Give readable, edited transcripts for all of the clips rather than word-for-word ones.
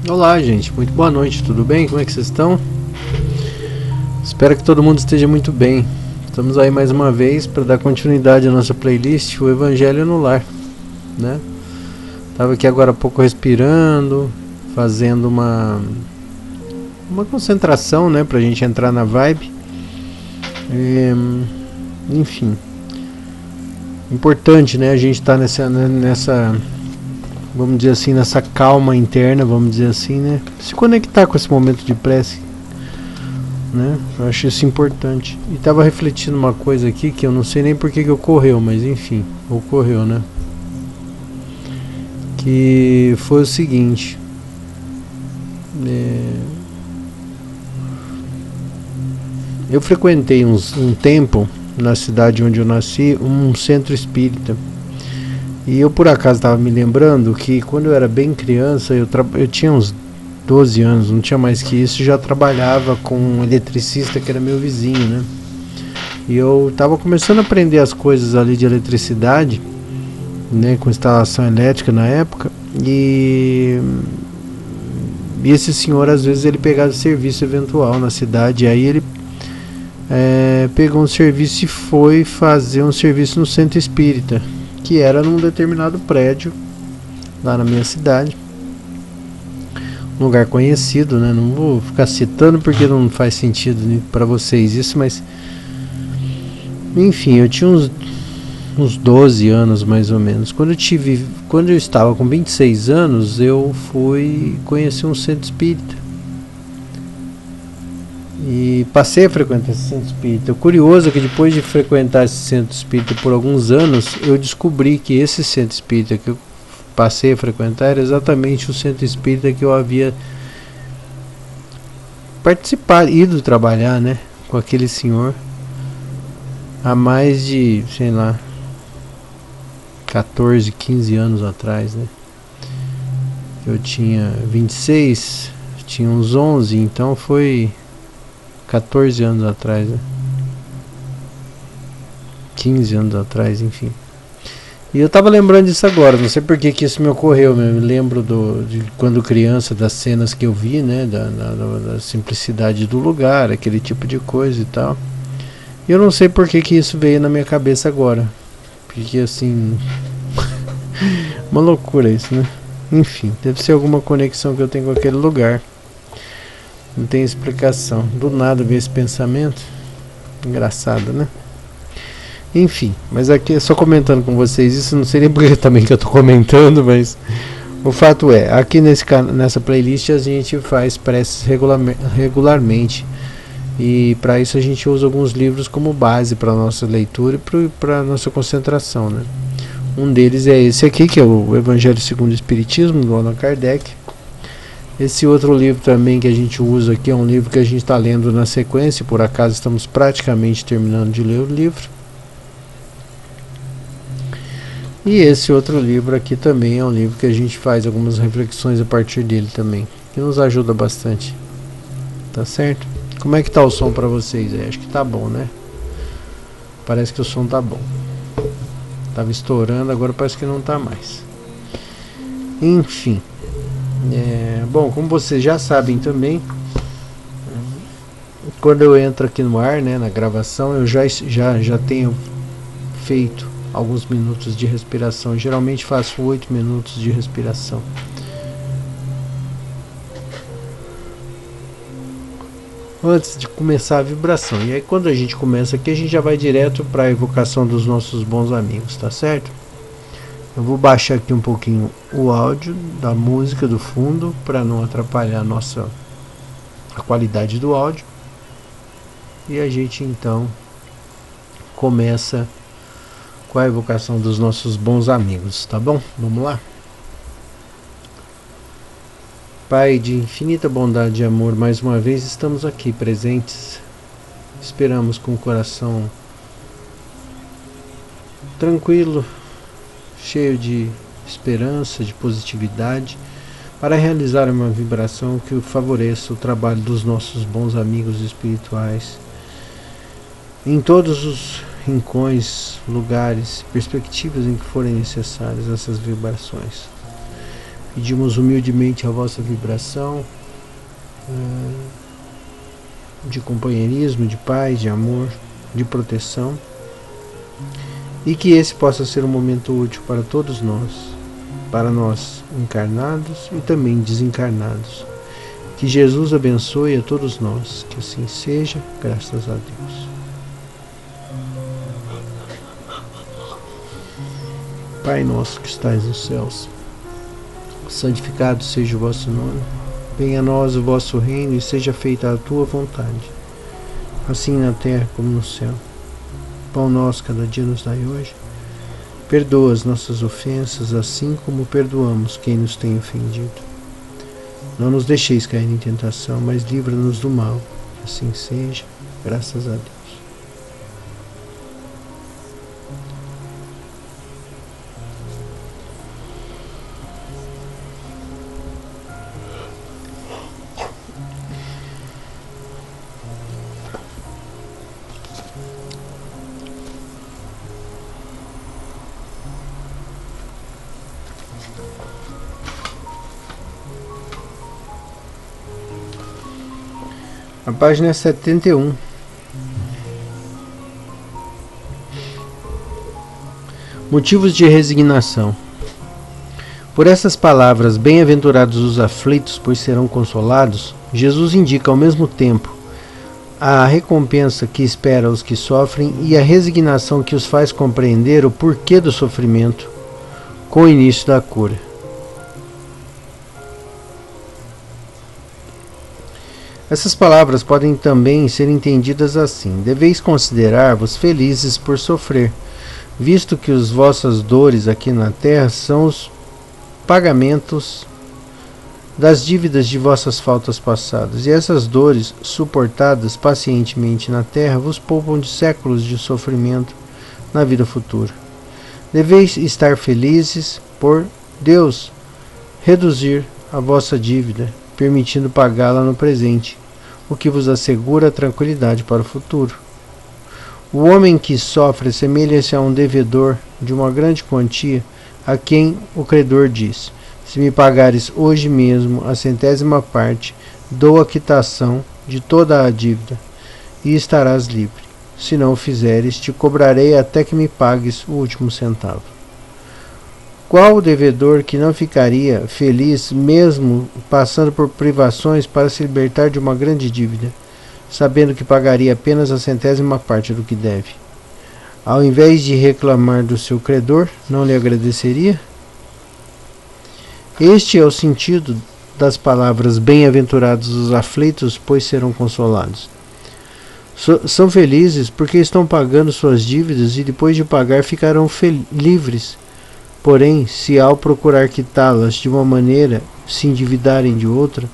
Olá, gente, muito boa noite, tudo bem? Como é que vocês estão? Espero que todo mundo esteja muito bem. Estamos aí mais uma vez para dar continuidade à nossa playlist, o Evangelho no Lar, né? Tava aqui agora há pouco respirando, fazendo uma concentração, né, pra gente entrar na vibe. Enfim, importante, né, a gente tá nessa, vamos dizer assim, nessa calma interna, vamos dizer assim, né? Se conectar com esse momento de prece, né? Eu acho isso importante. E tava refletindo uma coisa aqui que eu não sei nem por que ocorreu, mas enfim, ocorreu, né? Que foi o seguinte. Eu frequentei um tempo na cidade onde eu nasci, um centro espírita. E eu por acaso estava me lembrando que quando eu era bem criança, eu tinha uns 12 anos, não tinha mais que isso, já trabalhava com um eletricista que era meu vizinho, né? E eu estava começando a aprender as coisas ali de eletricidade, né, com instalação elétrica na época, e esse senhor às vezes ele pegava serviço eventual na cidade, e aí ele pegou um serviço e foi fazer um serviço no centro espírita, que era num determinado prédio lá na minha cidade, um lugar conhecido, né? Não vou ficar citando porque não faz sentido para vocês isso, mas enfim, eu tinha uns 12 anos mais ou menos. Quando eu estava com 26 anos, eu fui conhecer um centro espírita. E passei a frequentar esse centro espírita. O curioso é que depois de frequentar esse centro espírita por alguns anos, eu descobri que esse centro espírita que eu passei a frequentar era exatamente o centro espírita que eu havia participado, ido trabalhar, né, com aquele senhor há mais de, sei lá, 14, 15 anos atrás, né? Eu tinha 26, tinha uns 11, então foi 14 anos atrás, né? 15 anos atrás, enfim. E eu tava lembrando disso agora, não sei por que isso me ocorreu, eu me lembro de quando criança, das cenas que eu vi, né, da simplicidade do lugar, aquele tipo de coisa e tal. E eu não sei por que isso veio na minha cabeça agora, porque assim, uma loucura isso, né? Enfim, deve ser alguma conexão que eu tenho com aquele lugar. Não tem explicação. Do nada veio esse pensamento. Engraçado, né? Enfim, mas aqui só comentando com vocês isso, não sei nem porque também que eu tô comentando, mas o fato é, aqui nessa playlist a gente faz preces regularmente, e para isso a gente usa alguns livros como base para nossa leitura e para nossa concentração, né? Um deles é esse aqui, que é o Evangelho segundo o Espiritismo, do Allan Kardec. Esse outro livro também que a gente usa aqui é um livro que a gente está lendo na sequência, por acaso estamos praticamente terminando de ler o livro. E esse outro livro aqui também é um livro que a gente faz algumas reflexões a partir dele também, que nos ajuda bastante. Tá certo? Como é que tá o som para vocês aí? Acho que tá bom, né? Parece que o som tá bom. Tava estourando, agora parece que não tá mais. Enfim. Bom, como vocês já sabem também, quando eu entro aqui no ar, né, na gravação, eu já tenho feito alguns minutos de respiração. Geralmente faço 8 minutos de respiração. Antes de começar a vibração. E aí quando a gente começa aqui, a gente já vai direto para a evocação dos nossos bons amigos, tá certo? Eu vou baixar aqui um pouquinho o áudio da música do fundo para não atrapalhar a qualidade do áudio. E a gente então começa com a evocação dos nossos bons amigos, tá bom? Vamos lá? Pai de infinita bondade e amor, mais uma vez estamos aqui presentes. Esperamos com o coração tranquilo, cheio de esperança, de positividade, para realizar uma vibração que favoreça o trabalho dos nossos bons amigos espirituais em todos os rincões, lugares, perspectivas em que forem necessárias essas vibrações. Pedimos humildemente a vossa vibração de companheirismo, de paz, de amor, de proteção, e que esse possa ser um momento útil para todos nós, para nós encarnados e também desencarnados. Que Jesus abençoe a todos nós, que assim seja, graças a Deus. Pai nosso que estais nos céus, santificado seja o vosso nome, venha a nós o vosso reino e seja feita a tua vontade, assim na terra como no céu. Pão nosso cada dia nos dai hoje, perdoa as nossas ofensas, assim como perdoamos quem nos tem ofendido. Não nos deixeis cair em tentação, mas livra-nos do mal, que assim seja, graças a Deus. A página é 71. Motivos de resignação. Por essas palavras, bem-aventurados os aflitos, pois serão consolados, Jesus indica ao mesmo tempo a recompensa que espera os que sofrem e a resignação que os faz compreender o porquê do sofrimento com o início da cura. Essas palavras podem também ser entendidas assim: deveis considerar-vos felizes por sofrer, visto que as vossas dores aqui na terra são os pagamentos das dívidas de vossas faltas passadas, e essas dores, suportadas pacientemente na terra, vos poupam de séculos de sofrimento na vida futura. Deveis estar felizes por Deus reduzir a vossa dívida, permitindo pagá-la no presente, o que vos assegura a tranquilidade para o futuro. O homem que sofre assemelha-se a um devedor de uma grande quantia, a quem o credor diz: se me pagares hoje mesmo a 100ª parte, dou a quitação de toda a dívida, e estarás livre. Se não o fizeres, te cobrarei até que me pagues o último centavo. Qual o devedor que não ficaria feliz mesmo passando por privações para se libertar de uma grande dívida, sabendo que pagaria apenas a 100ª parte do que deve? Ao invés de reclamar do seu credor, não lhe agradeceria? Este é o sentido das palavras bem-aventurados os aflitos, pois serão consolados. São felizes porque estão pagando suas dívidas e depois de pagar ficarão livres. Porém, se ao procurar quitá-las de uma maneira se endividarem de outra,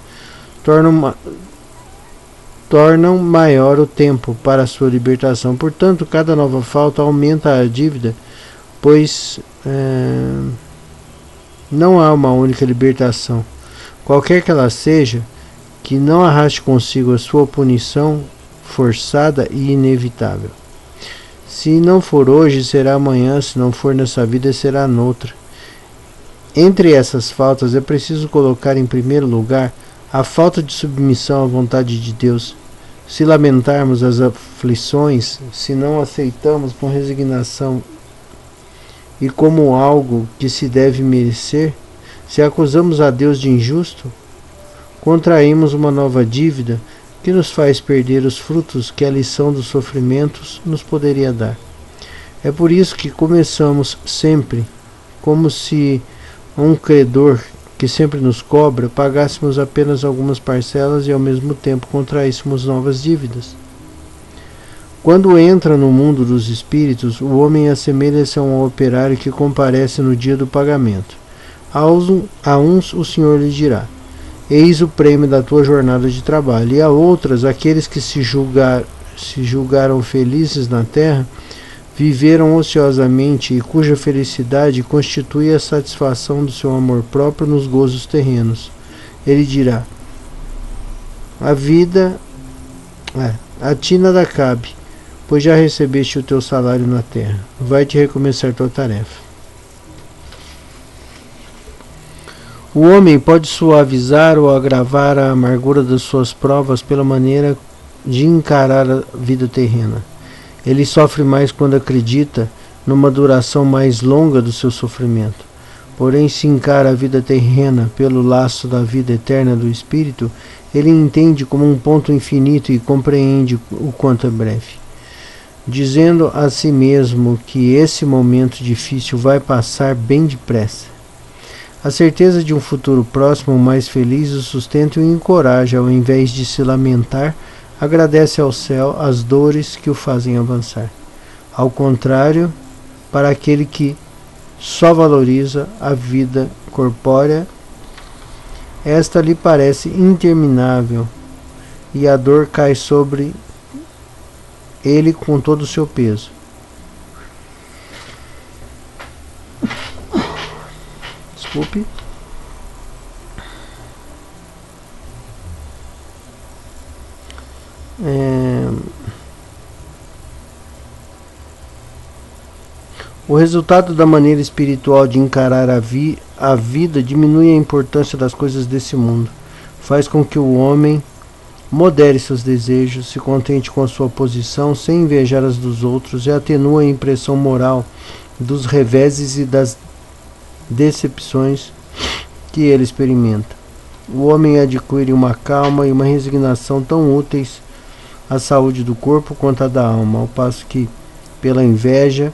tornam maior o tempo para a sua libertação. Portanto, cada nova falta aumenta a dívida, pois não há uma única libertação, qualquer que ela seja, que não arraste consigo a sua punição forçada e inevitável. Se não for hoje, será amanhã; se não for nessa vida, será noutra. Entre essas faltas é preciso colocar em primeiro lugar a falta de submissão à vontade de Deus. Se lamentarmos as aflições, se não aceitamos com resignação e como algo que se deve merecer, se acusamos a Deus de injusto, contraímos uma nova dívida que nos faz perder os frutos que a lição dos sofrimentos nos poderia dar. É por isso que começamos sempre como se um credor que sempre nos cobra pagássemos apenas algumas parcelas e ao mesmo tempo contraíssemos novas dívidas. Quando entra no mundo dos espíritos, o homem assemelha-se a um operário que comparece no dia do pagamento. A uns o Senhor lhe dirá: eis o prêmio da tua jornada de trabalho, e a outras, aqueles que se julgaram felizes na terra, viveram ociosamente e cuja felicidade constitui a satisfação do seu amor próprio nos gozos terrenos. Ele dirá: a vida a ti nada cabe, pois já recebeste o teu salário na terra. Vai-te recomeçar tua tarefa. O homem pode suavizar ou agravar a amargura das suas provas pela maneira de encarar a vida terrena. Ele sofre mais quando acredita numa duração mais longa do seu sofrimento. Porém, se encara a vida terrena pelo laço da vida eterna do espírito, ele entende como um ponto infinito e compreende o quanto é breve. Dizendo a si mesmo que esse momento difícil vai passar bem depressa. A certeza de um futuro próximo mais feliz o sustenta e o encoraja, ao invés de se lamentar, agradece ao céu as dores que o fazem avançar. Ao contrário, para aquele que só valoriza a vida corpórea, esta lhe parece interminável e a dor cai sobre ele com todo o seu peso. Desculpe. O resultado da maneira espiritual de encarar a vida diminui a importância das coisas desse mundo. Faz com que o homem modere seus desejos, se contente com a sua posição, sem invejar as dos outros, e atenua a impressão moral dos reveses e das decepções que ele experimenta. O homem adquire uma calma e uma resignação tão úteis à saúde do corpo quanto à da alma, ao passo que, pela inveja,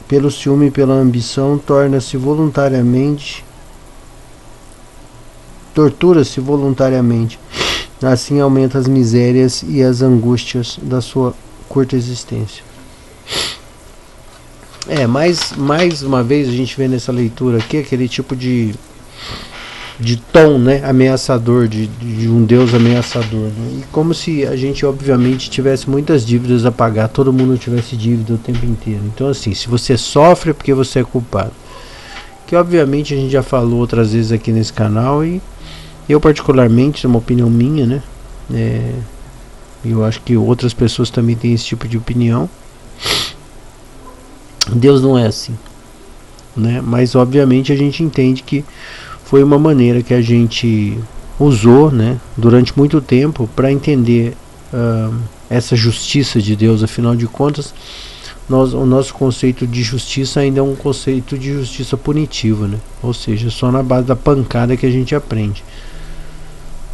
pelo ciúme e pela ambição, tortura-se voluntariamente. Assim aumenta as misérias e as angústias da sua curta existência. Mais uma vez a gente vê nessa leitura aqui aquele tipo de tom, né, ameaçador, de um Deus ameaçador, né? E como se a gente obviamente tivesse muitas dívidas a pagar, todo mundo tivesse dívida o tempo inteiro. Então assim, se você sofre é porque você é culpado, que obviamente a gente já falou outras vezes aqui nesse canal, e eu particularmente, é uma opinião minha, né, eu acho que outras pessoas também têm esse tipo de opinião. Deus não é assim, né? Mas obviamente a gente entende que foi uma maneira que a gente usou, né, durante muito tempo para entender essa justiça de Deus. Afinal de contas, o nosso conceito de justiça ainda é um conceito de justiça punitiva, né? Ou seja, só na base da pancada que a gente aprende,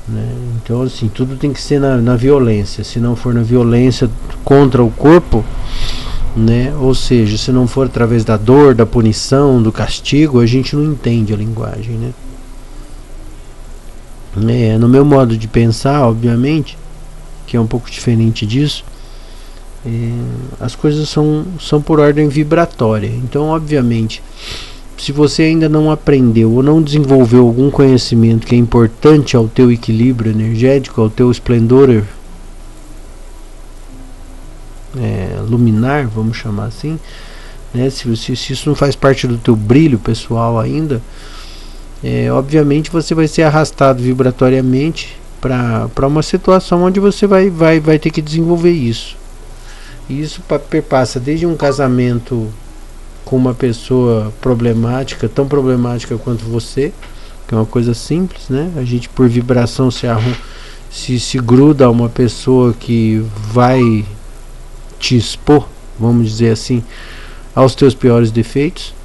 né? Então assim, tudo tem que ser na violência. Se não for na violência contra o corpo, né? Ou seja, se não for através da dor, da punição, do castigo, a gente não entende a linguagem, né? No meu modo de pensar, obviamente, que é um pouco diferente disso, as coisas são por ordem vibratória. Então, obviamente, se você ainda não aprendeu ou não desenvolveu algum conhecimento que é importante ao teu equilíbrio energético, ao teu esplendor luminar, vamos chamar assim, né? Se isso não faz parte do teu brilho pessoal ainda, obviamente você vai ser arrastado vibratoriamente para uma situação onde você vai ter que desenvolver isso. E isso perpassa desde um casamento com uma pessoa problemática, tão problemática quanto você, que é uma coisa simples, né? A gente, por vibração, se gruda a uma pessoa que vai te expor, vamos dizer assim, aos teus piores defeitos,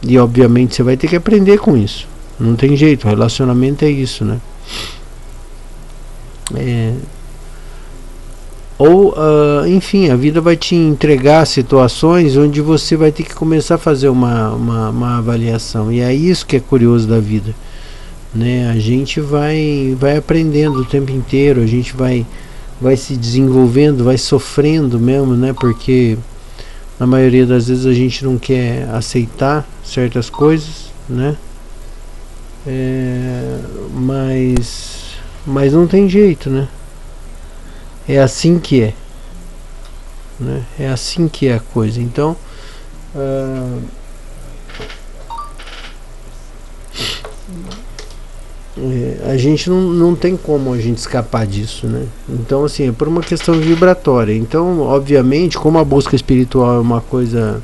e obviamente você vai ter que aprender com isso. Não tem jeito, o relacionamento é isso, né? Enfim, a vida vai te entregar situações onde você vai ter que começar a fazer uma avaliação. E é isso que é curioso da vida, né? A gente vai aprendendo o tempo inteiro, a gente vai se desenvolvendo, vai sofrendo mesmo, né? Porque na maioria das vezes a gente não quer aceitar certas coisas, né? Mas não tem jeito, né? É assim que é, né? É assim que é a coisa. Então a gente não tem como a gente escapar disso, né? Então assim, é por uma questão vibratória. Então obviamente, como a busca espiritual é uma coisa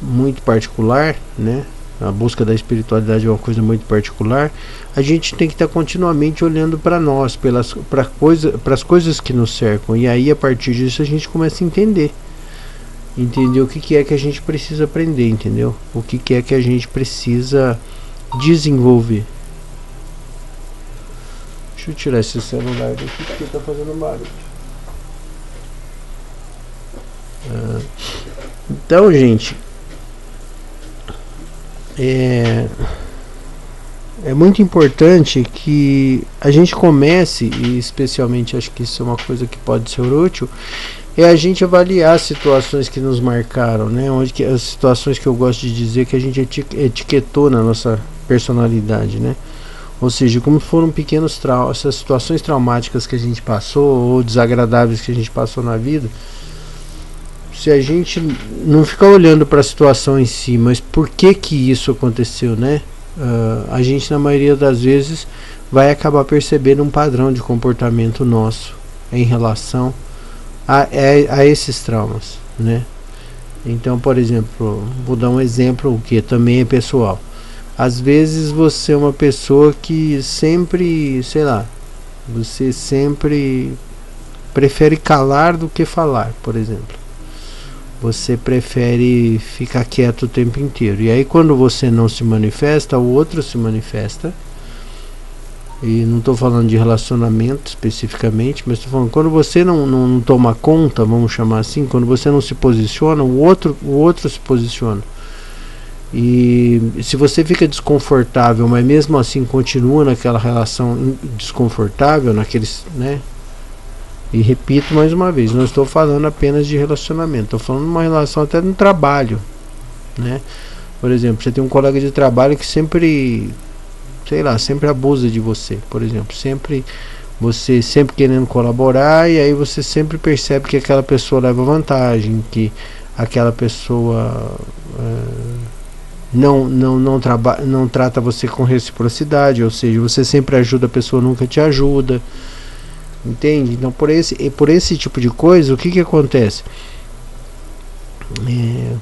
muito particular, né? a busca da espiritualidade é uma coisa muito particular, a gente tem que estar continuamente olhando para nós, para as coisas que nos cercam, e aí a partir disso a gente começa a entender o que é que a gente precisa aprender, entendeu? O que é que a gente precisa desenvolver. Deixa eu tirar esse celular daqui porque tá fazendo barulho. Então, gente, é muito importante que a gente comece, e especialmente acho que isso é uma coisa que pode ser útil, é a gente avaliar as situações que nos marcaram, né? Onde que, as situações que eu gosto de dizer que a gente etiquetou na nossa personalidade, né? Ou seja, como foram pequenos traumas, essas situações traumáticas que a gente passou ou desagradáveis que a gente passou na vida. Se a gente não ficar olhando para a situação em si, mas por que isso aconteceu, né? A gente na maioria das vezes vai acabar percebendo um padrão de comportamento nosso em relação a esses traumas, né? Então, por exemplo, vou dar um exemplo que também é pessoal. Às vezes você é uma pessoa que sempre, sei lá, você sempre prefere calar do que falar, por exemplo. Você prefere ficar quieto o tempo inteiro. E aí quando você não se manifesta, o outro se manifesta. E não estou falando de relacionamento especificamente, mas estou falando quando você não toma conta, vamos chamar assim, quando você não se posiciona, o outro se posiciona. E se você fica desconfortável, mas mesmo assim continua naquela relação desconfortável, naqueles, né? E repito mais uma vez, não estou falando apenas de relacionamento, estou falando de uma relação até no trabalho, né? Por exemplo, você tem um colega de trabalho que sempre, sei lá, sempre abusa de você, por exemplo, você sempre querendo colaborar, e aí você sempre percebe que aquela pessoa leva vantagem, que aquela pessoa não trata você com reciprocidade, ou seja, você sempre ajuda a pessoa, nunca te ajuda. Entende? Então por esse tipo de coisa, o que acontece?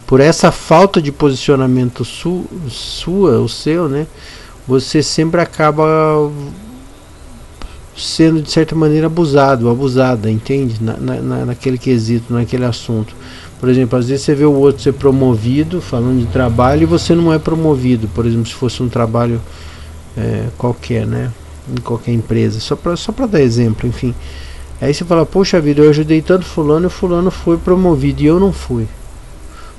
Por essa falta de posicionamento o seu, né? Você sempre acaba sendo de certa maneira abusada, entende? Naquele quesito, naquele assunto. Por exemplo, às vezes você vê o outro ser promovido, falando de trabalho, e você não é promovido. Por exemplo, se fosse um trabalho qualquer, né? Em qualquer empresa, só para dar exemplo, enfim. Aí você fala, poxa vida, eu ajudei tanto fulano e o fulano foi promovido e eu não fui.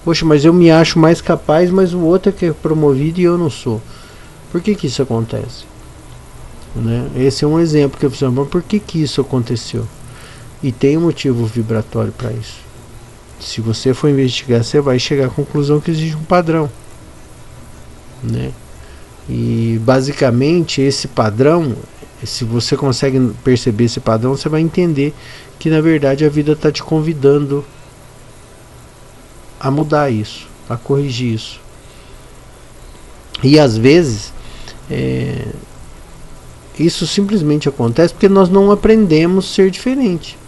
Poxa, mas eu me acho mais capaz, mas o outro é que é promovido e eu não sou. Por que isso acontece? Né? Esse é um exemplo que eu fiz, mas por que isso aconteceu? E tem um motivo vibratório para isso. Se você for investigar, você vai chegar à conclusão que existe um padrão, né? E basicamente esse padrão, se você consegue perceber esse padrão, você vai entender que na verdade a vida está te convidando a mudar isso, a corrigir isso. E às vezes isso simplesmente acontece porque nós não aprendemos a ser diferente.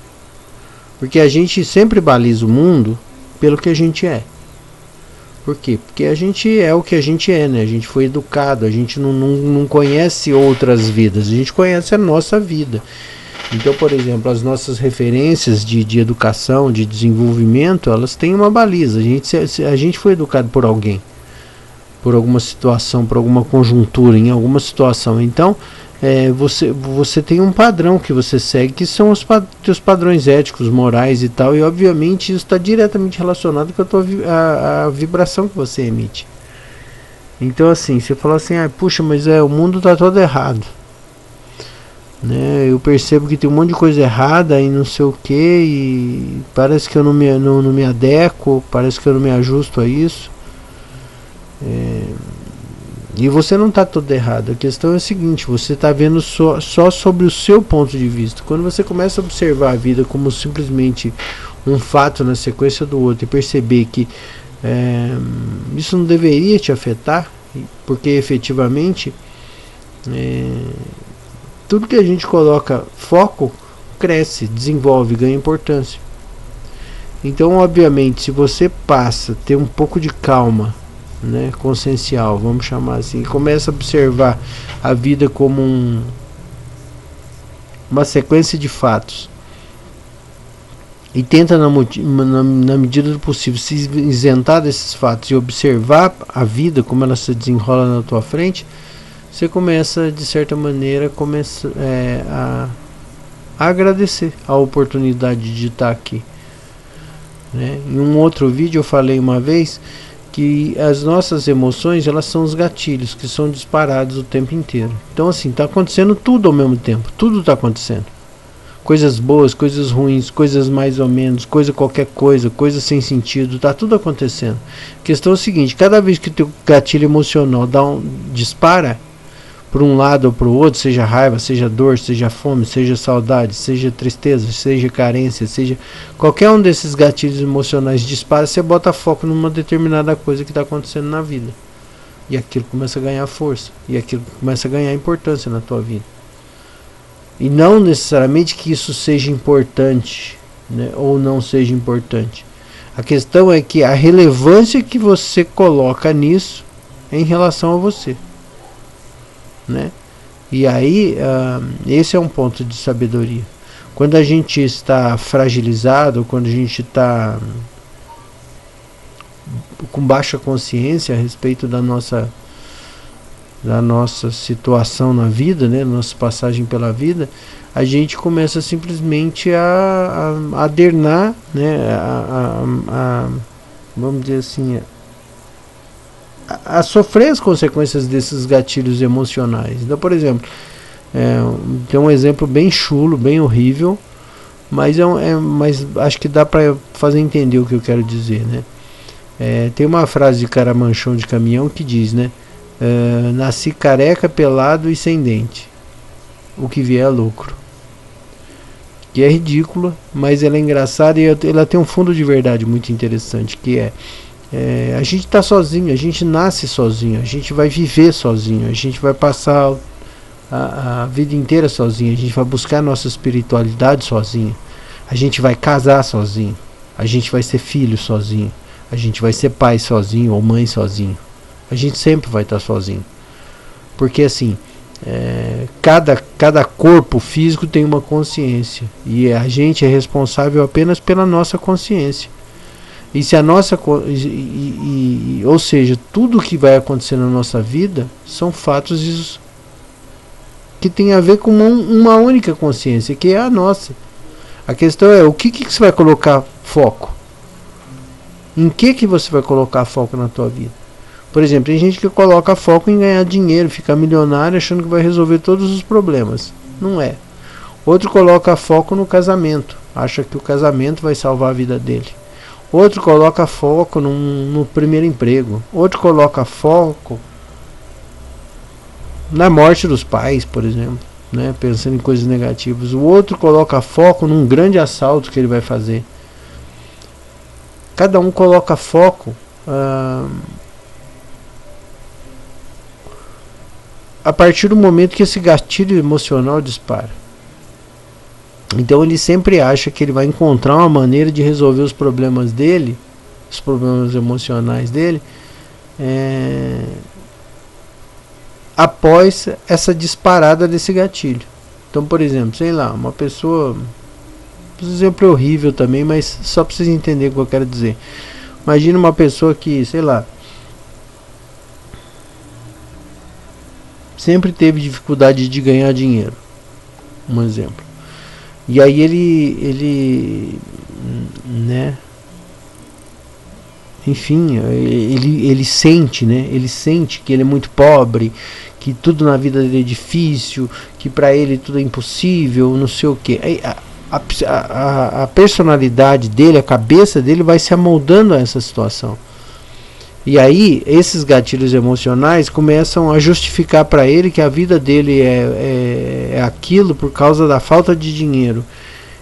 Porque a gente sempre baliza o mundo pelo que a gente é. Por quê? Porque a gente é o que a gente é, né? A gente foi educado, a gente não conhece outras vidas, a gente conhece a nossa vida. Então, por exemplo, as nossas referências de educação, de desenvolvimento, elas têm uma baliza. A gente foi educado por alguém, por alguma situação, por alguma conjuntura, em alguma situação. Então, você tem um padrão que você segue, que são os teus padrões éticos, morais e tal, e obviamente isso está diretamente relacionado com a vibração que você emite. Então assim, você fala assim, puxa, mas o mundo está todo errado, né? Eu percebo que tem um monte de coisa errada e não sei o que, e parece que eu não me adequo, parece que eu não me ajusto a isso. E você não está todo errado. A questão é a seguinte, você está vendo só sobre o seu ponto de vista. Quando você começa a observar a vida como simplesmente um fato na sequência do outro e perceber que isso não deveria te afetar, porque efetivamente tudo que a gente coloca foco cresce, desenvolve, ganha importância. Então obviamente, se você passa a ter um pouco de calma né, consciencial, vamos chamar assim, começa a observar a vida como uma sequência de fatos e tenta na medida do possível se isentar desses fatos e observar a vida como ela se desenrola na tua frente, você começa de certa maneira a agradecer a oportunidade de estar aqui, né? Em um outro vídeo eu falei uma vez que as nossas emoções, elas são os gatilhos que são disparados o tempo inteiro. Então assim, está acontecendo tudo ao mesmo tempo, tudo está acontecendo. Coisas boas, coisas ruins, coisas mais ou menos, qualquer coisa, coisa sem sentido, tá tudo acontecendo. A questão é o seguinte, cada vez que o teu gatilho emocional dispara por um lado ou para o outro, seja raiva, seja dor, seja fome, seja saudade, seja tristeza, seja carência, seja qualquer um desses gatilhos emocionais dispara, você bota foco numa determinada coisa que está acontecendo na vida. E aquilo começa a ganhar força, e aquilo começa a ganhar importância na tua vida. E não necessariamente que isso seja importante, né, ou não seja importante. A questão é que a relevância que você coloca nisso é em relação a você, né? E aí, esse é um ponto de sabedoria. Quando a gente está fragilizado, quando a gente está com baixa consciência a respeito da nossa situação na vida, né, nossa passagem pela vida, a gente começa simplesmente a adernar, né, vamos dizer assim, a sofrer as consequências desses gatilhos emocionais. Então, por exemplo, tem um exemplo bem chulo, bem horrível, mas mas acho que dá para fazer entender o que eu quero dizer, né? Tem uma frase de Caramanchão de Caminhão que diz, né? Nasci careca, pelado e sem dente. O que vier é lucro. Que é ridícula, mas ela é engraçada e ela tem um fundo de verdade muito interessante, que a gente está sozinho, a gente nasce sozinho, a gente vai viver sozinho, a gente vai passar a vida inteira sozinho, a gente vai buscar a nossa espiritualidade sozinho, a gente vai casar sozinho, a gente vai ser filho sozinho, a gente vai ser pai sozinho ou mãe sozinho. A gente sempre vai estar sozinho. Porque assim, cada corpo físico tem uma consciência. E a gente é responsável apenas pela nossa consciência. E se a nossa. Ou seja, tudo que vai acontecer na nossa vida são fatos que tem a ver com uma única consciência, que é a nossa. A questão é, o que você vai colocar foco? Em que você vai colocar foco na tua vida? Por exemplo, tem gente que coloca foco em ganhar dinheiro, ficar milionário achando que vai resolver todos os problemas. Não é. Outro coloca foco no casamento, acha que o casamento vai salvar a vida dele. Outro coloca foco no primeiro emprego. Outro coloca foco na morte dos pais, por exemplo, né? Pensando em coisas negativas. O outro coloca foco num grande assalto que ele vai fazer. Cada um coloca foco a partir do momento que esse gatilho emocional dispara. Então ele sempre acha que ele vai encontrar uma maneira de resolver os problemas dele, os problemas emocionais dele, após essa disparada desse gatilho. Então, por exemplo, sei lá, uma pessoa, esse exemplo é horrível também, mas só para vocês entenderem o que eu quero dizer. Imagina uma pessoa que, sei lá, sempre teve dificuldade de ganhar dinheiro, um exemplo. E aí ele né, enfim, ele sente, né, ele sente que ele é muito pobre, que tudo na vida dele é difícil, que para ele tudo é impossível, não sei o que. A personalidade dele, a cabeça dele vai se amoldando a essa situação. E aí esses gatilhos emocionais começam a justificar para ele que a vida dele é aquilo por causa da falta de dinheiro.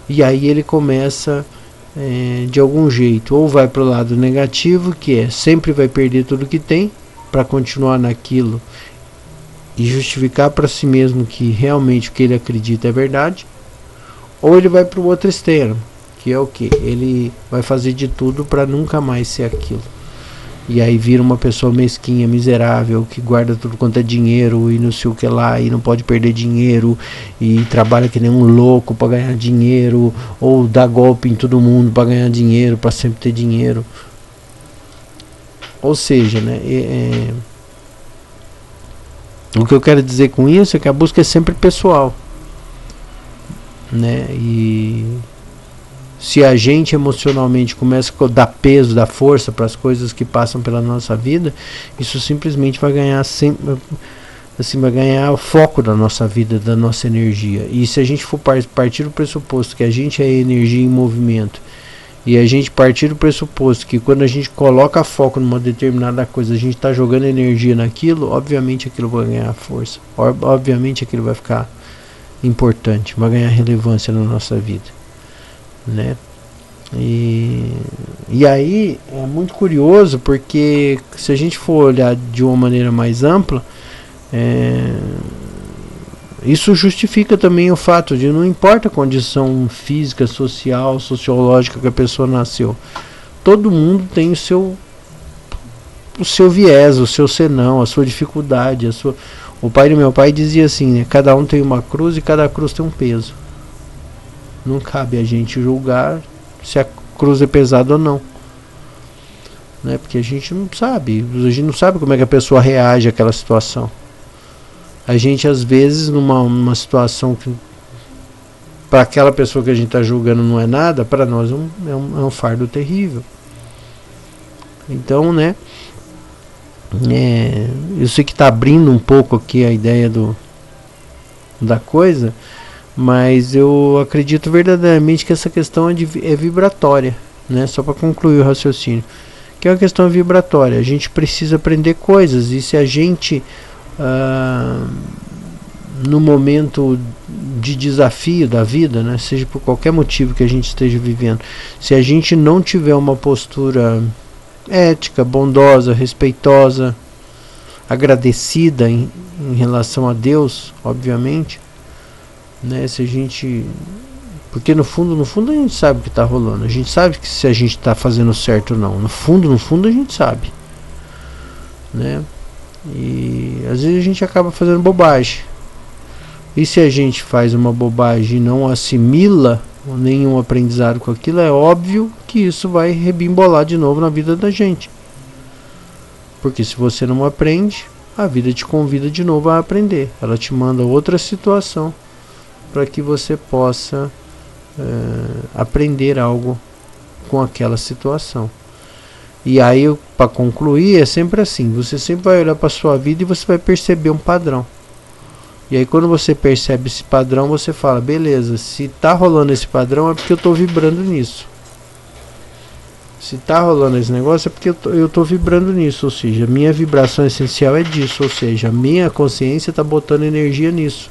E aí ele começa de algum jeito, ou vai para o lado negativo, que sempre vai perder tudo que tem para continuar naquilo e justificar para si mesmo que realmente o que ele acredita é verdade, ou ele vai para o outro extremo, que é o que? Ele vai fazer de tudo para nunca mais ser aquilo. E aí vira uma pessoa mesquinha, miserável, que guarda tudo quanto é dinheiro e não sei o que lá, e não pode perder dinheiro, e trabalha que nem um louco para ganhar dinheiro, ou dá golpe em todo mundo para ganhar dinheiro, para sempre ter dinheiro. Ou seja, né, o que eu quero dizer com isso é que a busca é sempre pessoal, né? E se a gente emocionalmente começa a dar peso, dar força para as coisas que passam pela nossa vida, isso simplesmente vai ganhar assim, vai ganhar o foco da nossa vida, da nossa energia. E se a gente for partir do pressuposto que a gente é energia em movimento, e a gente partir do pressuposto que quando a gente coloca foco numa determinada coisa, a gente está jogando energia naquilo, obviamente aquilo vai ganhar força, obviamente aquilo vai ficar importante, vai ganhar relevância na nossa vida, né? E aí é muito curioso, porque se a gente for olhar de uma maneira mais ampla, isso justifica também o fato de não importa a condição física, social, sociológica que a pessoa nasceu, todo mundo tem o seu viés, o seu senão, a sua dificuldade, o pai do meu pai dizia assim, né, cada um tem uma cruz e cada cruz tem um peso. Não cabe a gente julgar se a cruz é pesada ou não, né? Porque a gente não sabe como é que a pessoa reage àquela situação. A gente às vezes numa situação que para aquela pessoa que a gente está julgando não é nada, para nós é um fardo terrível. Então, né, eu sei que está abrindo um pouco aqui a ideia da coisa, mas eu acredito verdadeiramente que essa questão é vibratória, né? Só para concluir o raciocínio, que é uma questão vibratória. A gente precisa aprender coisas, e se a gente no momento de desafio da vida, né, seja por qualquer motivo que a gente esteja vivendo, se a gente não tiver uma postura ética, bondosa, respeitosa, agradecida em relação a Deus, obviamente, né, se a gente, porque no fundo a gente sabe o que está rolando, a gente sabe que se a gente está fazendo certo ou não, no fundo a gente sabe, né, e às vezes a gente acaba fazendo bobagem, e se a gente faz uma bobagem e não assimila nenhum aprendizado com aquilo, é óbvio que isso vai rebimbolar de novo na vida da gente, porque se você não aprende, a vida te convida de novo a aprender, ela te manda outra situação para que você possa aprender algo com aquela situação. E aí, para concluir, é sempre assim, você sempre vai olhar para a sua vida e você vai perceber um padrão. E aí quando você percebe esse padrão, você fala, beleza, se tá rolando esse padrão é porque eu estou vibrando nisso. Se tá rolando esse negócio é porque eu estou vibrando nisso, ou seja, minha vibração essencial é disso, ou seja, a minha consciência está botando energia nisso.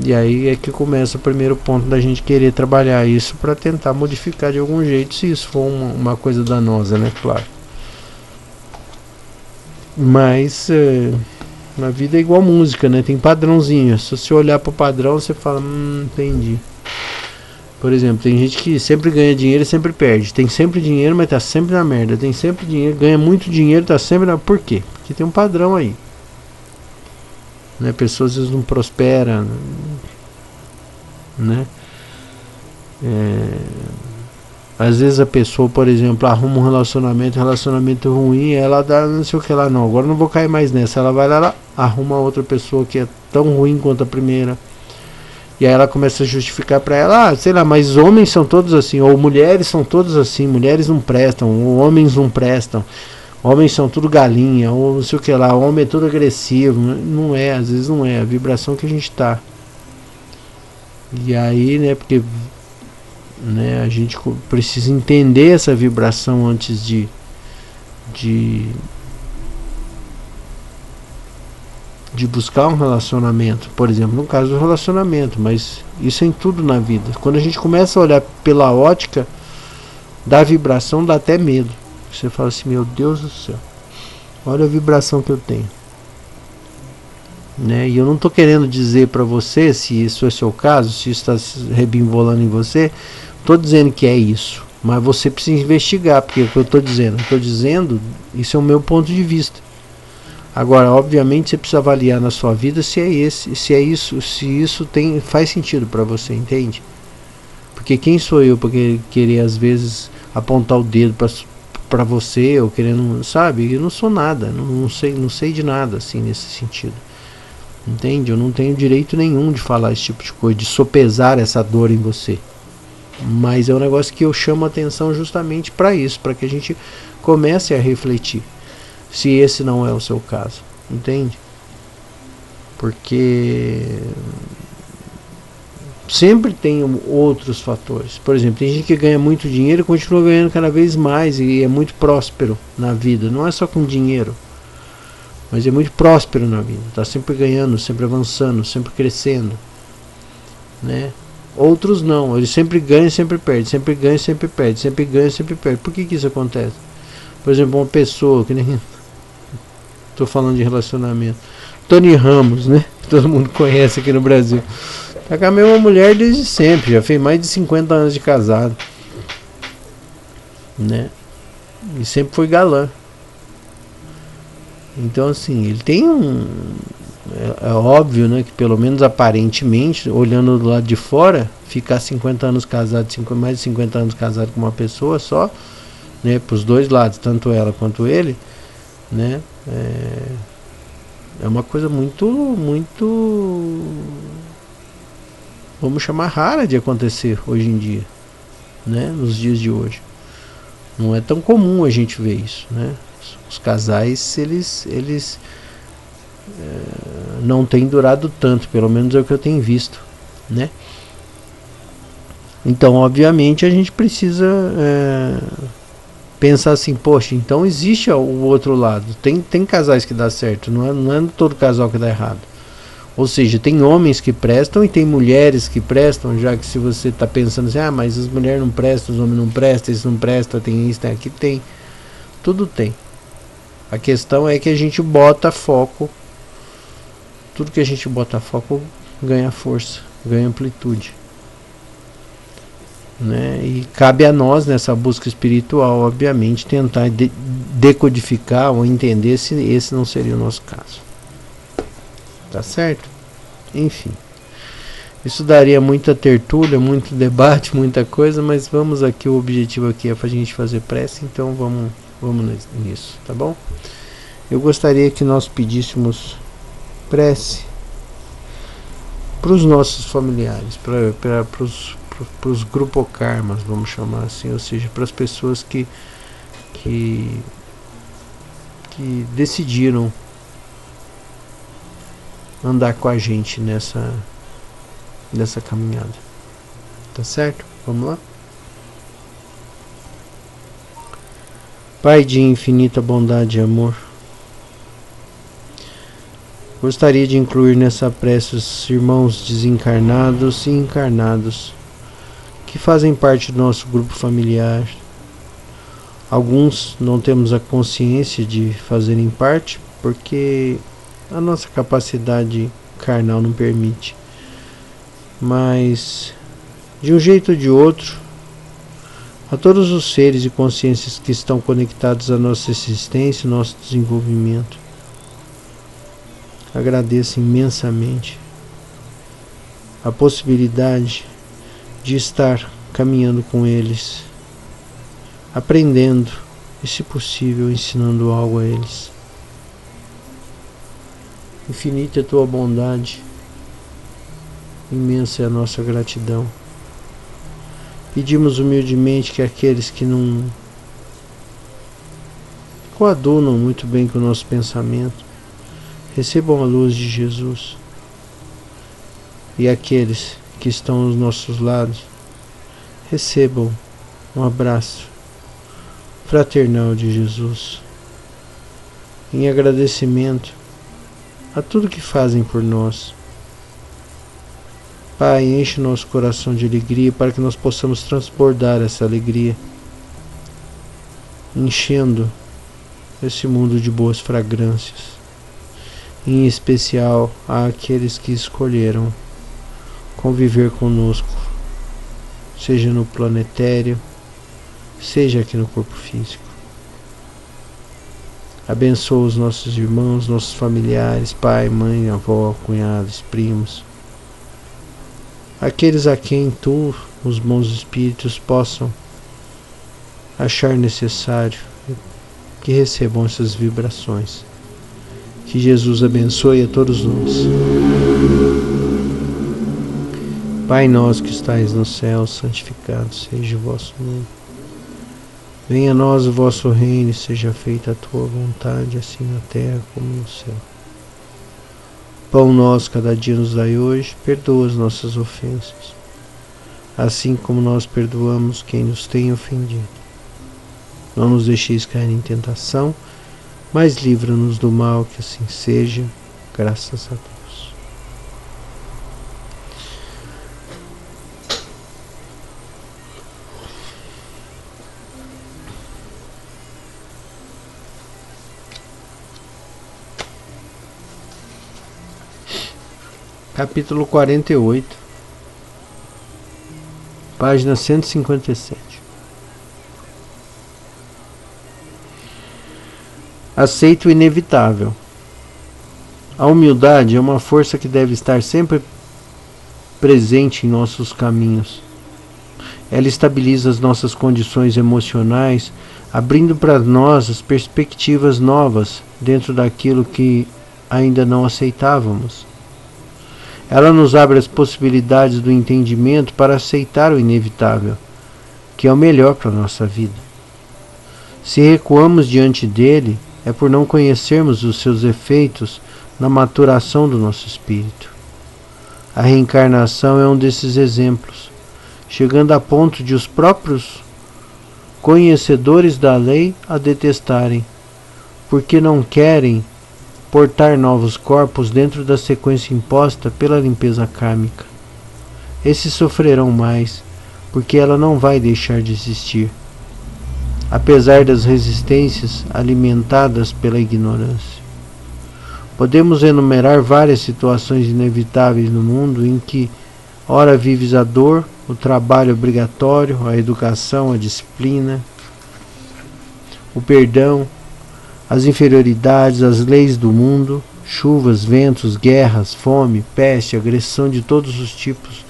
E aí é que começa o primeiro ponto da gente querer trabalhar isso para tentar modificar de algum jeito, se isso for uma coisa danosa, né, claro. Mas na vida é igual música, né, tem padrãozinho. Se você olhar para o padrão, você fala, entendi. Por exemplo, tem gente que sempre ganha dinheiro e sempre perde. Tem sempre dinheiro, mas tá sempre na merda. Tem sempre dinheiro, ganha muito dinheiro, tá sempre na... Por quê? Porque tem um padrão aí, né? Pessoas às vezes não prosperam, né? Às vezes a pessoa, por exemplo, arruma um relacionamento ruim, ela dá não sei o que lá, não, agora não vou cair mais nessa. Ela vai lá, ela arruma outra pessoa que é tão ruim quanto a primeira. E aí ela começa a justificar pra ela, sei lá, mas homens são todos assim, ou mulheres são todos assim, mulheres não prestam, ou homens não prestam. Homens são tudo galinha, ou não sei o que lá, o homem é tudo agressivo. Não é, às vezes não é, a vibração que a gente tá. E aí, né, porque, né, a gente precisa entender essa vibração antes de buscar um relacionamento, por exemplo, no caso do relacionamento, mas isso é em tudo na vida. Quando a gente começa a olhar pela ótica da vibração, dá até medo. Você fala assim, meu Deus do céu, olha a vibração que eu tenho, né? E eu não estou querendo dizer para você, se isso é seu caso, se isso está rebimbolando em você, estou dizendo que é isso, Mas você precisa investigar, porque é o que eu estou dizendo. Eu estou dizendo, isso é o meu ponto de vista. Agora, obviamente, você precisa avaliar na sua vida se isso faz sentido para você, entende? Porque quem sou eu para querer às vezes apontar o dedo para você, ou querendo, sabe? Eu não sou nada, não sei de nada assim nesse sentido. Entende? Eu não tenho direito nenhum de falar esse tipo de coisa, de sopesar essa dor em você. Mas é um negócio que eu chamo a atenção justamente para isso, para que a gente comece a refletir se esse não é o seu caso, entende? Porque sempre tem outros fatores. Por exemplo, tem gente que ganha muito dinheiro e continua ganhando cada vez mais e é muito próspero na vida. Não é só com dinheiro, mas é muito próspero na vida. Está sempre ganhando, sempre avançando, sempre crescendo, né? Outros não, eles sempre ganham e sempre perdem, sempre ganham e sempre perdem, sempre ganham e sempre perdem. Por que isso acontece? Por exemplo, uma pessoa que nem... Estou falando de relacionamento. Tony Ramos, né? Todo mundo conhece aqui no Brasil. Tá com a mesma mulher desde sempre, já fez mais de 50 anos de casado, né? E sempre foi galã. Então assim, ele tem é óbvio, né, que pelo menos aparentemente, olhando do lado de fora, ficar 50 anos casado, mais de 50 anos casado com uma pessoa só, né, para os dois lados, tanto ela quanto ele, né, é uma coisa muito, vamos chamar, rara de acontecer hoje em dia, né, nos dias de hoje. Não é tão comum a gente ver isso, né? Os casais, eles não têm durado tanto, pelo menos é o que eu tenho visto, né? Então, obviamente, a gente precisa pensar assim, poxa, então existe o outro lado. Tem casais que dá certo, não é todo casal que dá errado. Ou seja, tem homens que prestam e tem mulheres que prestam, já que se você está pensando assim, mas as mulheres não prestam, os homens não prestam, isso não presta, tem isso, tem aqui, tem. Tudo tem. A questão é que a gente bota foco, tudo que a gente bota foco ganha força, ganha amplitude, né? E cabe a nós nessa busca espiritual, obviamente, tentar decodificar ou entender se esse não seria o nosso caso. Tá certo? Enfim, isso daria muita tertúlia, muito debate, muita coisa, mas vamos aqui, o objetivo aqui é pra gente fazer prece, então vamos nisso, tá bom? Eu gostaria que nós pedíssemos prece para os nossos familiares, para os grupokarmas, vamos chamar assim, ou seja, para as pessoas que decidiram andar com a gente nessa caminhada. Tá certo? Vamos lá? Pai de infinita bondade e amor, gostaria de incluir nessa prece os irmãos desencarnados e encarnados que fazem parte do nosso grupo familiar. Alguns não temos a consciência de fazerem parte porque a nossa capacidade carnal não permite. Mas, de um jeito ou de outro, a todos os seres e consciências que estão conectados à nossa existência e nosso desenvolvimento, agradeço imensamente a possibilidade de estar caminhando com eles, aprendendo e, se possível, ensinando algo a eles. Infinita é a tua bondade, imensa é a nossa gratidão. Pedimos humildemente que aqueles que não coadunam muito bem com o nosso pensamento recebam a luz de Jesus, e aqueles que estão aos nossos lados recebam um abraço fraternal de Jesus, em agradecimento a tudo que fazem por nós. Pai, enche nosso coração de alegria para que nós possamos transbordar essa alegria, enchendo esse mundo de boas fragrâncias, em especial àqueles que escolheram conviver conosco, seja no planetério, seja aqui no corpo físico. Abençoa os nossos irmãos, nossos familiares, pai, mãe, avó, cunhados, primos. Aqueles a quem tu, os bons espíritos, possam achar necessário que recebam essas vibrações. Que Jesus abençoe a todos nós. Pai nosso que estais no céu, santificado seja o vosso nome. Venha a nós o vosso reino e seja feita a tua vontade, assim na terra como no céu. Pão nosso cada dia nos dai hoje, perdoa as nossas ofensas, assim como nós perdoamos quem nos tem ofendido. Não nos deixeis cair em tentação, mas livra-nos do mal, que assim seja, graças a Deus. Capítulo 48, página 157. Aceito o inevitável. A humildade é uma força que deve estar sempre presente em nossos caminhos. Ela estabiliza as nossas condições emocionais, abrindo para nós as perspectivas novas dentro daquilo que ainda não aceitávamos. Ela nos abre as possibilidades do entendimento para aceitar o inevitável, que é o melhor para a nossa vida. Se recuamos diante dele, é por não conhecermos os seus efeitos na maturação do nosso espírito. A reencarnação é um desses exemplos, chegando a ponto de os próprios conhecedores da lei a detestarem, porque não querem portar novos corpos dentro da sequência imposta pela limpeza kármica. Esses sofrerão mais, porque ela não vai deixar de existir, apesar das resistências alimentadas pela ignorância. Podemos enumerar várias situações inevitáveis no mundo em que ora vives a dor, o trabalho obrigatório, a educação, a disciplina, o perdão, as inferioridades, as leis do mundo, chuvas, ventos, guerras, fome, peste, agressão de todos os tipos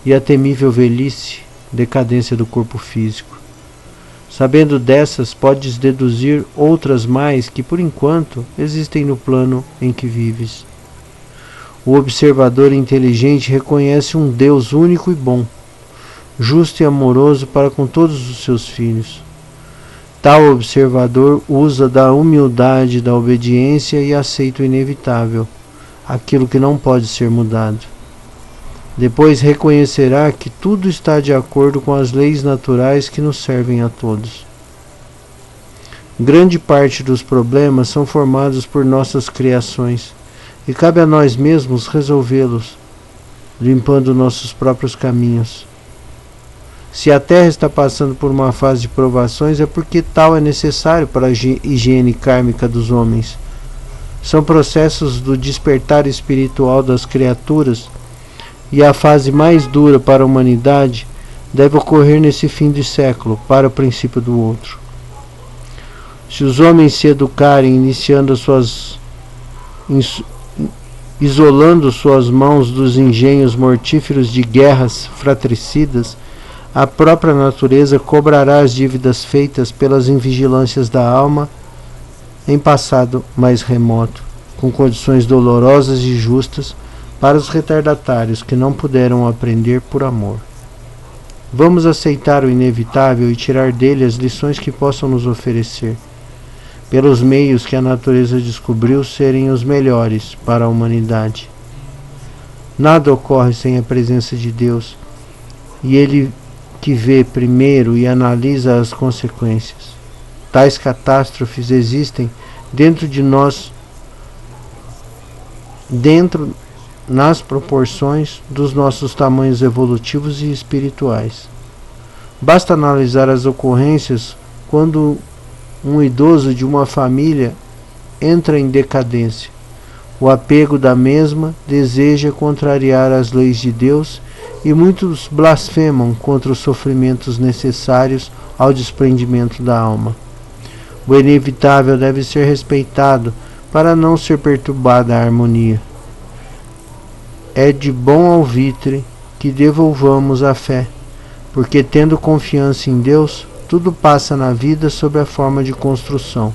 e a temível velhice, decadência do corpo físico. Sabendo dessas, podes deduzir outras mais que, por enquanto, existem no plano em que vives. O observador inteligente reconhece um Deus único e bom, justo e amoroso para com todos os seus filhos. Tal observador usa da humildade, da obediência e aceita o inevitável, aquilo que não pode ser mudado. Depois reconhecerá que tudo está de acordo com as leis naturais que nos servem a todos. Grande parte dos problemas são formados por nossas criações, e cabe a nós mesmos resolvê-los, limpando nossos próprios caminhos. Se a Terra está passando por uma fase de provações, é porque tal é necessário para a higiene kármica dos homens. São processos do despertar espiritual das criaturas, e a fase mais dura para a humanidade deve ocorrer nesse fim de século, para o princípio do outro. Se os homens se educarem, isolando suas mãos dos engenhos mortíferos de guerras fratricidas, a própria natureza cobrará as dívidas feitas pelas invigilâncias da alma em passado mais remoto, com condições dolorosas e justas para os retardatários que não puderam aprender por amor. Vamos aceitar o inevitável e tirar dele as lições que possam nos oferecer, pelos meios que a natureza descobriu serem os melhores para a humanidade. Nada ocorre sem a presença de Deus, e Ele que vê primeiro e analisa as consequências. Tais catástrofes existem dentro de nós, nas proporções dos nossos tamanhos evolutivos e espirituais. Basta analisar as ocorrências quando um idoso de uma família entra em decadência. O apego da mesma deseja contrariar as leis de Deus e muitos blasfemam contra os sofrimentos necessários ao desprendimento da alma. O inevitável deve ser respeitado para não ser perturbada a harmonia. É de bom alvitre que devolvamos a fé, porque tendo confiança em Deus, tudo passa na vida sob a forma de construção,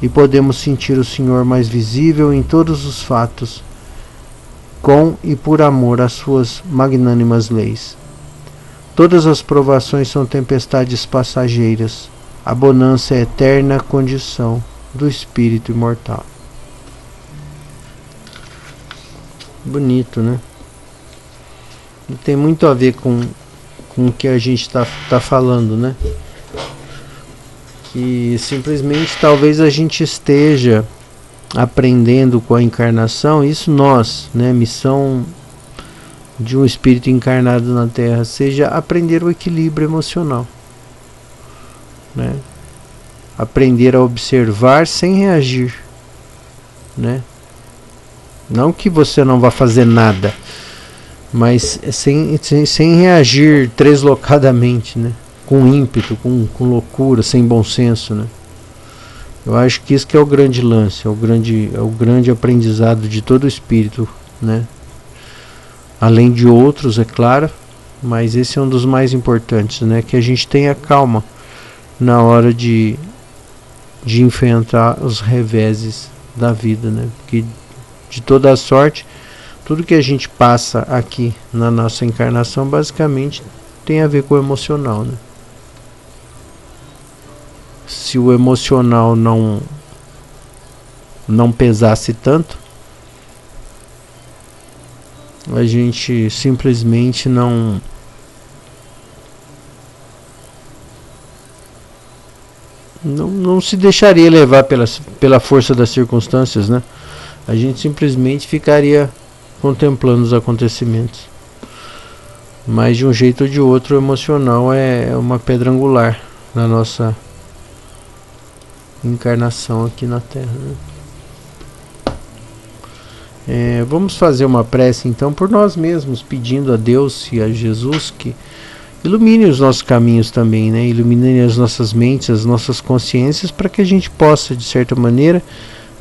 e podemos sentir o Senhor mais visível em todos os fatos, com e por amor às suas magnânimas leis. Todas as provações são tempestades passageiras, a bonança é a eterna condição do espírito imortal. Bonito, né? E tem muito a ver com o que a gente tá falando, né? Que simplesmente talvez a gente esteja aprendendo com a encarnação, isso nós, né? Missão de um espírito encarnado na Terra, seja aprender o equilíbrio emocional, né? Aprender a observar sem reagir, né? Não que você não vá fazer nada, mas sem reagir deslocadamente, né? Com ímpeto, com loucura, sem bom senso, né? Eu acho que isso que é o grande lance, é o grande aprendizado de todo o espírito, né? Além de outros, é claro, mas esse é um dos mais importantes, né? Que a gente tenha calma na hora de enfrentar os reveses da vida, né? Porque de toda a sorte, tudo que a gente passa aqui na nossa encarnação basicamente tem a ver com o emocional, né? Se o emocional não pesasse tanto, a gente simplesmente não se deixaria levar pela força das circunstâncias, né? A gente simplesmente ficaria contemplando os acontecimentos. Mas de um jeito ou de outro, o emocional é uma pedra angular na nossa encarnação aqui na Terra, né? Vamos fazer uma prece então por nós mesmos, pedindo a Deus e a Jesus que ilumine os nossos caminhos também, né? Ilumine as nossas mentes, as nossas consciências, para que a gente possa, de certa maneira,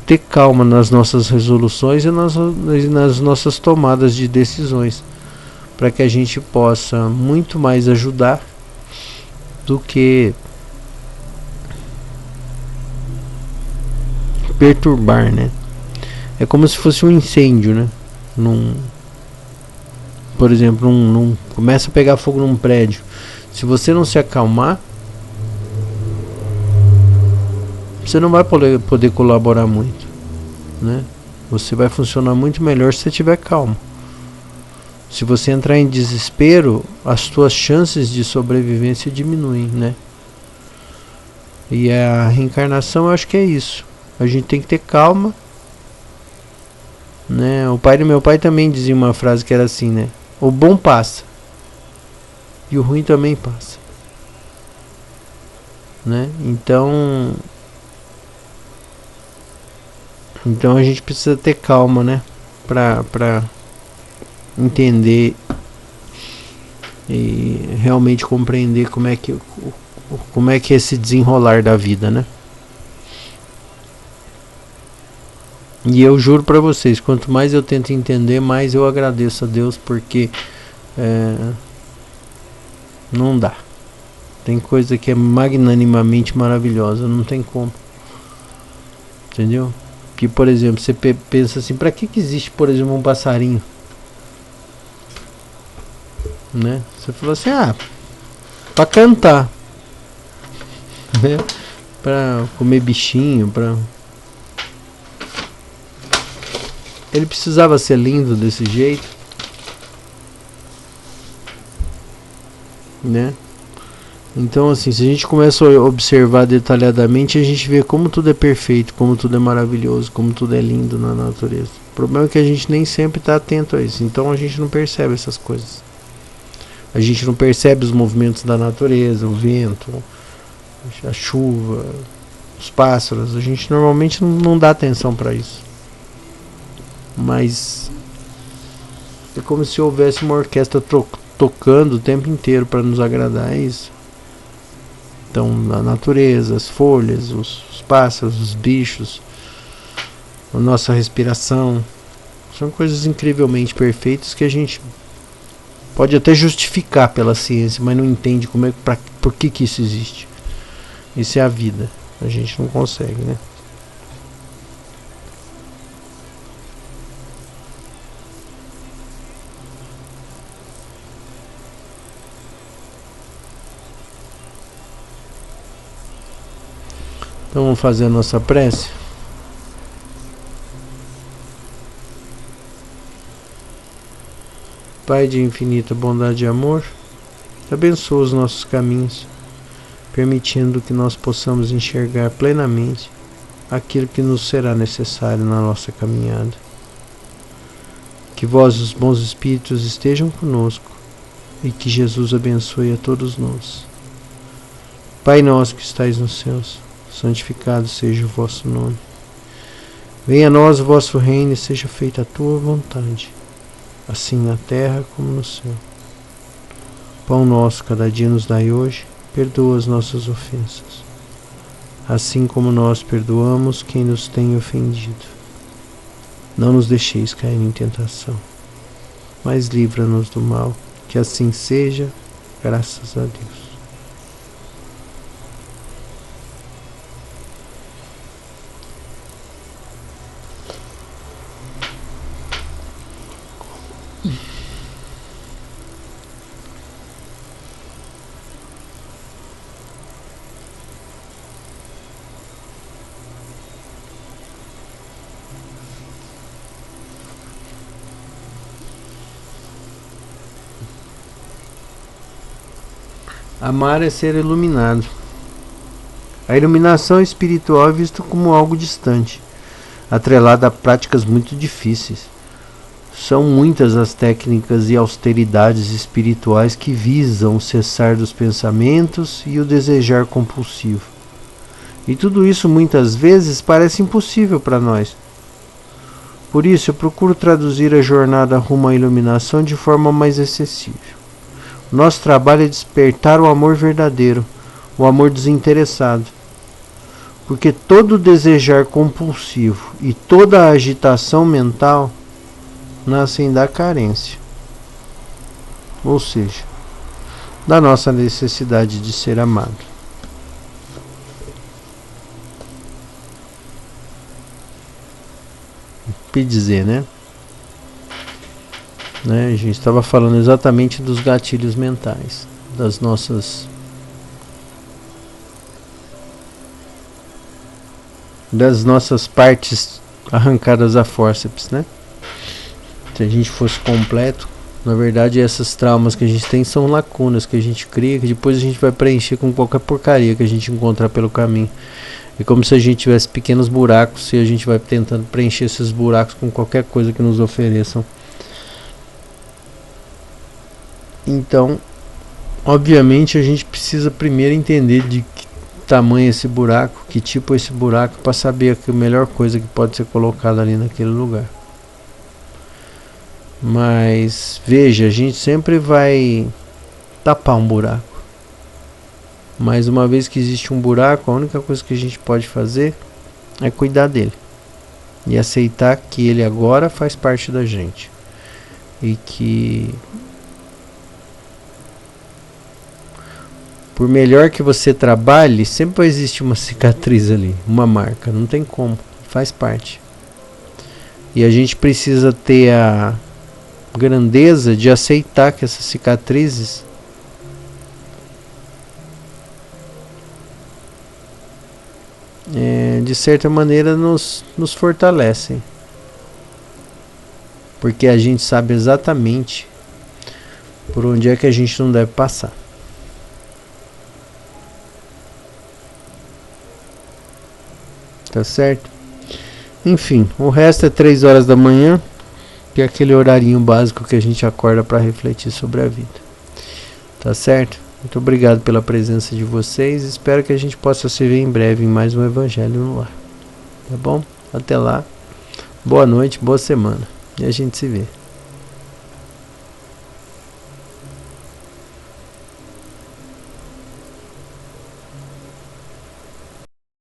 ter calma nas nossas resoluções e nas nossas tomadas de decisões, para que a gente possa muito mais ajudar do que perturbar, né? É como se fosse um incêndio, né? Por exemplo, começa a pegar fogo num prédio. Se você não se acalmar, você não vai poder colaborar muito, né? Você vai funcionar muito melhor se você estiver calmo. Se você entrar em desespero, as suas chances de sobrevivência diminuem, né? E a reencarnação, eu acho que é isso. A gente tem que ter calma, né? O pai do meu pai também dizia uma frase que era assim, né? O bom passa e o ruim também passa, né? Então a gente precisa ter calma, né? Pra entender e realmente compreender como é que é esse desenrolar da vida, né? E eu juro pra vocês, quanto mais eu tento entender, mais eu agradeço a Deus, porque não dá. Tem coisa que é magnanimamente maravilhosa, não tem como. Entendeu? Que, por exemplo, você pensa assim, pra que existe, por exemplo, um passarinho? Né? Você falou assim, pra cantar, né? Pra comer bichinho, ele precisava ser lindo desse jeito, né? Então, assim, se a gente começa a observar detalhadamente, a gente vê como tudo é perfeito, como tudo é maravilhoso, como tudo é lindo na natureza. O problema é que a gente nem sempre está atento a isso, então a gente não percebe essas coisas. A gente não percebe os movimentos da natureza, o vento, a chuva, os pássaros. A gente normalmente não dá atenção para isso. Mas É como se houvesse uma orquestra tocando o tempo inteiro para nos agradar, é isso. Então, a natureza, as folhas, os pássaros, os bichos, a nossa respiração, são coisas incrivelmente perfeitas que a gente pode até justificar pela ciência, mas não entende por que isso existe. Isso é a vida. A gente não consegue, né? Então vamos fazer a nossa prece. Pai de infinita bondade e amor, abençoa os nossos caminhos, permitindo que nós possamos enxergar plenamente aquilo que nos será necessário na nossa caminhada. Que vós, os bons espíritos, estejam conosco e que Jesus abençoe a todos nós. Pai nosso que estais nos céus, santificado seja o vosso nome. Venha a nós o vosso reino e seja feita a tua vontade, assim na terra como no céu. Pão nosso cada dia nos dai hoje, perdoa as nossas ofensas, assim como nós perdoamos quem nos tem ofendido. Não nos deixeis cair em tentação, mas livra-nos do mal, que assim seja, graças a Deus. Amar é ser iluminado. A iluminação espiritual é vista como algo distante, atrelada a práticas muito difíceis. São muitas as técnicas e austeridades espirituais que visam o cessar dos pensamentos e o desejar compulsivo. E tudo isso muitas vezes parece impossível para nós. Por isso eu procuro traduzir a jornada rumo à iluminação de forma mais acessível. Nosso trabalho é despertar o amor verdadeiro, o amor desinteressado. Porque todo desejar compulsivo e toda a agitação mental nascem da carência. Ou seja, da nossa necessidade de ser amado. O que dizer, né? A gente estava falando exatamente dos gatilhos mentais, das nossas partes arrancadas a fórceps, né? Se a gente fosse completo, na verdade essas traumas que a gente tem são lacunas que a gente cria, que depois a gente vai preencher com qualquer porcaria que a gente encontrar pelo caminho. É como se a gente tivesse pequenos buracos e a gente vai tentando preencher esses buracos com qualquer coisa que nos ofereçam. Então, obviamente a gente precisa primeiro entender de que tamanho é esse buraco, que tipo é esse buraco, para saber a melhor coisa que pode ser colocada ali naquele lugar. Mas veja, a gente sempre vai tapar um buraco. Mas uma vez que existe um buraco, a única coisa que a gente pode fazer é cuidar dele e aceitar que ele agora faz parte da gente e que por melhor que você trabalhe, sempre vai existir uma cicatriz ali, uma marca, não tem como, faz parte. E a gente precisa ter a grandeza de aceitar que essas cicatrizes de certa maneira nos fortalecem. Porque a gente sabe exatamente por onde é que a gente não deve passar. Tá certo? Enfim, o resto é 3 horas da manhã, que é aquele horarinho básico que a gente acorda para refletir sobre a vida. Tá certo? Muito obrigado pela presença de vocês. Espero que a gente possa se ver em breve em mais um Evangelho no Lar. Tá bom? Até lá. Boa noite, boa semana. E a gente se vê.